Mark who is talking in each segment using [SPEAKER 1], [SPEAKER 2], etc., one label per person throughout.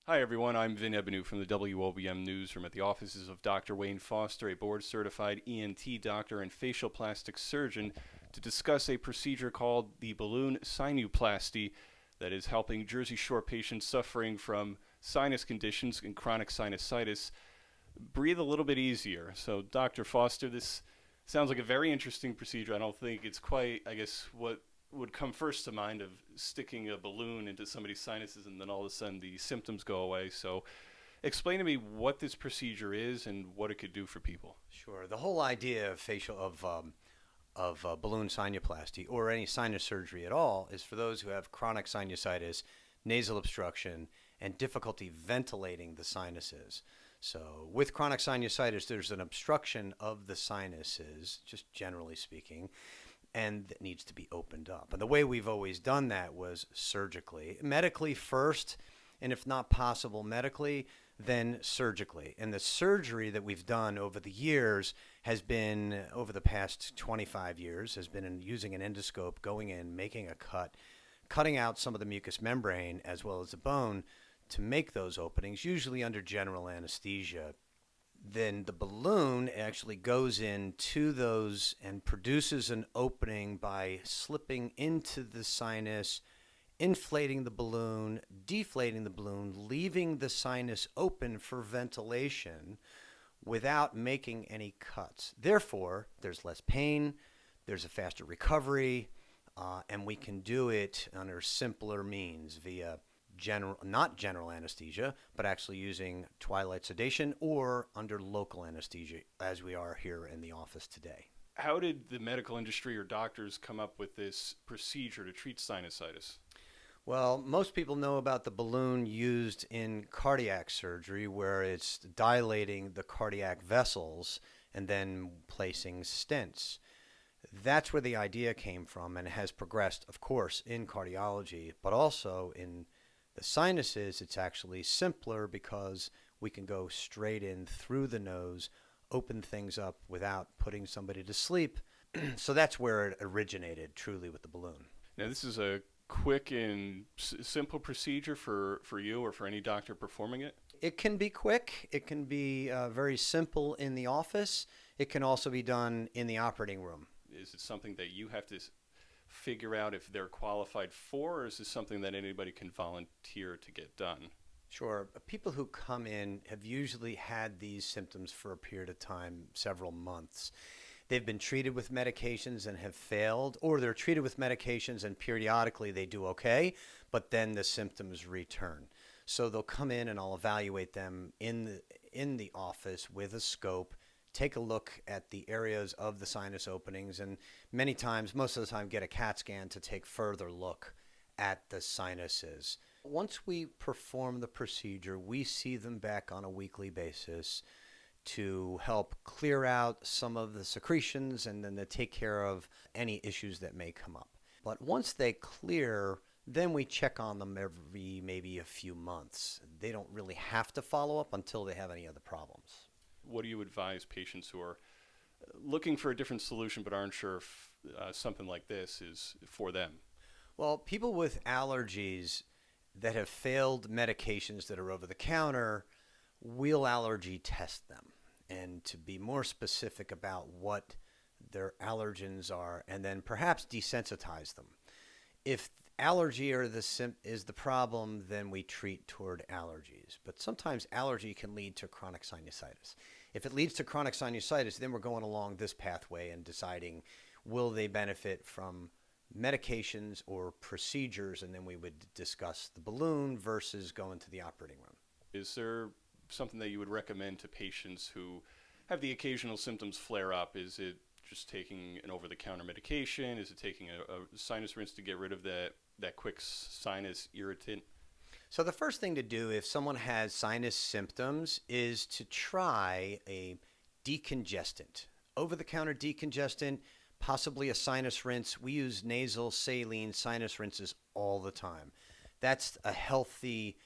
[SPEAKER 1] Hi everyone, I'm Vin Ebenu from the WOBM newsroom at the offices of Dr. Wayne Foster, a board-certified ENT doctor and facial plastic surgeon, to discuss a procedure called the balloon sinuplasty that is helping Jersey Shore patients suffering from sinus conditions and chronic sinusitis breathe a little bit easier. So, Dr. Foster, this sounds like a very interesting procedure. I don't think it's quite, what would come first to mind of sticking a balloon into somebody's sinuses and then all of a sudden the symptoms go away. So explain to me what this procedure is and what it could do for people.
[SPEAKER 2] Sure. The whole idea of balloon sinuplasty or any sinus surgery at all is for those who have chronic sinusitis, nasal obstruction, and difficulty ventilating the sinuses. So with chronic sinusitis, there's an obstruction of the sinuses, just generally speaking, and that needs to be opened up. And the way we've always done that was surgically, medically first, and if not possible medically, then surgically. And the surgery that we've done over the years has been, over the past 25 years, has been using an endoscope, going in, making a cut, cutting out some of the mucous membrane as well as the bone to make those openings, usually under general anesthesia. Then the balloon actually goes into those and produces an opening by slipping into the sinus, inflating the balloon, deflating the balloon, leaving the sinus open for ventilation without making any cuts. Therefore, there's less pain, there's a faster recovery, and we can do it under simpler means via not general anesthesia, but actually using twilight sedation or under local anesthesia, as we are here in the office today.
[SPEAKER 1] How did the medical industry or doctors come up with this procedure to treat sinusitis?
[SPEAKER 2] Well, most people know about the balloon used in cardiac surgery, where it's dilating the cardiac vessels and then placing stents. That's where the idea came from, and it has progressed, of course, in cardiology, but also in the sinuses. It's actually simpler because we can go straight in through the nose, open things up without putting somebody to sleep. So that's where it originated, truly, with the balloon.
[SPEAKER 1] Now, this is a quick and simple procedure for you or for any doctor performing it?
[SPEAKER 2] It can be quick. It can be very simple in the office. It can also be done in the operating room.
[SPEAKER 1] Is it something that you have to figure out if they're qualified for, or is this something that anybody can volunteer to get done?
[SPEAKER 2] Sure. People who come in have usually had these symptoms for a period of time, several months. They've been treated with medications and have failed, or they're treated with medications and periodically they do okay, but then the symptoms return. So they'll come in and I'll evaluate them in the office with a scope, take a look at the areas of the sinus openings, and many times, most of the time, get a CAT scan to take further look at the sinuses. Once we perform the procedure, we see them back on a weekly basis to help clear out some of the secretions and then to take care of any issues that may come up. But once they clear, then we check on them every maybe a few months. They don't really have to follow up until they have any other problems.
[SPEAKER 1] What do you advise patients who are looking for a different solution but aren't sure if something like this is for them?
[SPEAKER 2] Well, people with allergies that have failed medications that are over the counter, we'll allergy test them. And to be more specific about what their allergens are, and then perhaps desensitize them. If allergy is the problem, then we treat toward allergies. But sometimes allergy can lead to chronic sinusitis. If it leads to chronic sinusitis, then we're going along this pathway and deciding, will they benefit from medications or procedures, and then we would discuss the balloon versus going to the operating room.
[SPEAKER 1] Is there something that you would recommend to patients who have the occasional symptoms flare up? Is it just taking an over-the-counter medication? Is it taking a sinus rinse to get rid of that quick sinus irritant?
[SPEAKER 2] So the first thing to do if someone has sinus symptoms is to try a decongestant. Over-the-counter decongestant, possibly a sinus rinse. We use nasal saline sinus rinses all the time. That's a healthy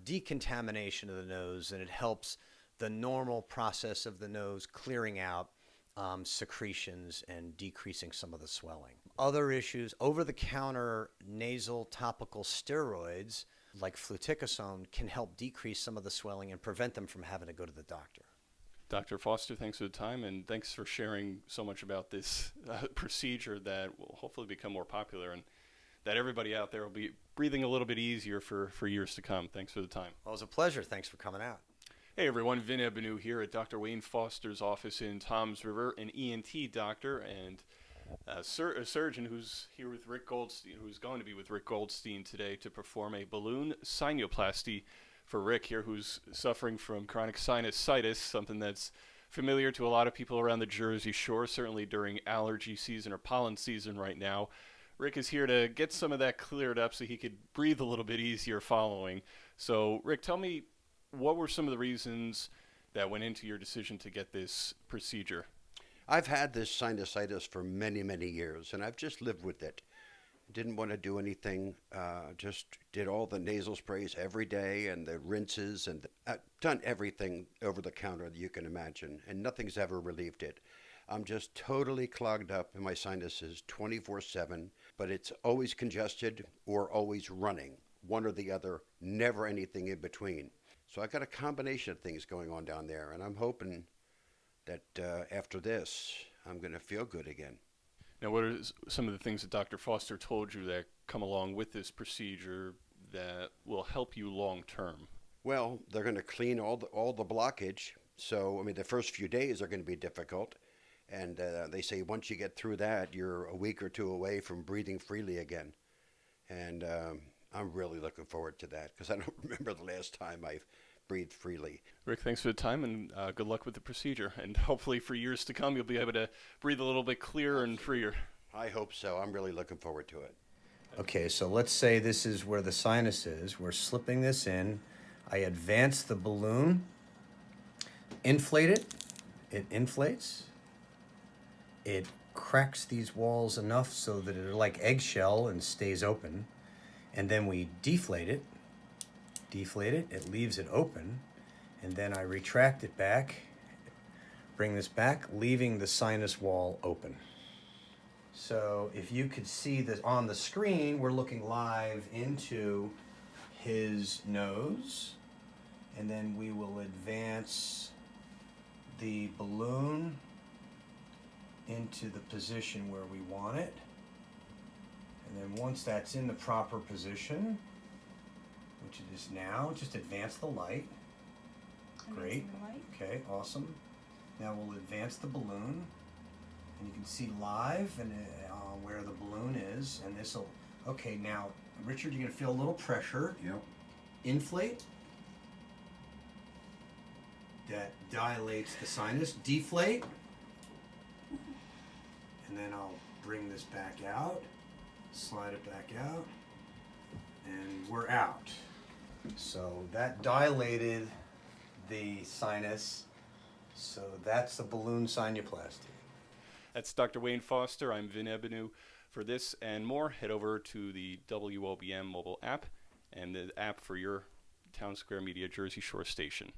[SPEAKER 2] decontamination of the nose, and it helps the normal process of the nose clearing out secretions and decreasing some of the swelling. Other issues, over-the-counter nasal topical steroids like fluticasone, can help decrease some of the swelling and prevent them from having to go to the doctor.
[SPEAKER 1] Dr. Foster, thanks for the time, and thanks for sharing so much about this procedure that will hopefully become more popular and that everybody out there will be breathing a little bit easier for years to come. Thanks for the time.
[SPEAKER 2] Well, it was a pleasure. Thanks for coming out.
[SPEAKER 1] Hey everyone, Vin Ebenu here at Dr. Wayne Foster's office in Toms River, an ENT doctor and a surgeon who's here with Rick Goldstein, who's going to be with Rick Goldstein today to perform a balloon sinuplasty for Rick here, who's suffering from chronic sinusitis, something that's familiar to a lot of people around the Jersey Shore, certainly during allergy season or pollen season right now. Rick is here to get some of that cleared up so he could breathe a little bit easier following. So, Rick, tell me, what were some of the reasons that went into your decision to get this procedure?
[SPEAKER 3] I've had this sinusitis for many, many years, and I've just lived with it. Didn't want to do anything, just did all the nasal sprays every day and the rinses, and done everything over the counter that you can imagine, and nothing's ever relieved it. I'm just totally clogged up in my sinuses 24/7, but it's always congested or always running, one or the other, never anything in between. So I got a combination of things going on down there, and I'm hoping that after this, I'm going to feel good again.
[SPEAKER 1] Now, what are some of the things that Dr. Foster told you that come along with this procedure that will help you long term?
[SPEAKER 3] Well, they're going to clean all the blockage. So, I mean, the first few days are going to be difficult. And they say once you get through that, you're a week or two away from breathing freely again. And I'm really looking forward to that because I don't remember the last time I've breathed freely.
[SPEAKER 1] Rick, thanks for the time, and good luck with the procedure. And hopefully for years to come, you'll be able to breathe a little bit clearer and freer.
[SPEAKER 3] I hope so. I'm really looking forward to it.
[SPEAKER 2] Okay, so let's say this is where the sinus is. We're slipping this in. I advance the balloon, inflate it. It inflates. It cracks these walls enough so that they're like eggshell and stays open. And then we deflate it, it leaves it open, and then I retract it back, bring this back, leaving the sinus wall open. So if you could see this on the screen, we're looking live into his nose, and then we will advance the balloon into the position where we want it. And then once that's in the proper position, which it is now, just advance the light. Great. Okay, awesome. Now we'll advance the balloon, and you can see live and where the balloon is, and this will. Okay, now Richard, you're gonna feel a little pressure.
[SPEAKER 3] Yep.
[SPEAKER 2] Inflate. That dilates the sinus. Deflate. And then I'll bring this back out, slide it back out, and we're out. So that dilated the sinus, so that's the balloon sinuplasty.
[SPEAKER 1] That's Dr. Wayne Foster. I'm Vin Ebenu. For this and more, head over to the WOBM mobile app and the app for your Town Square Media Jersey Shore station.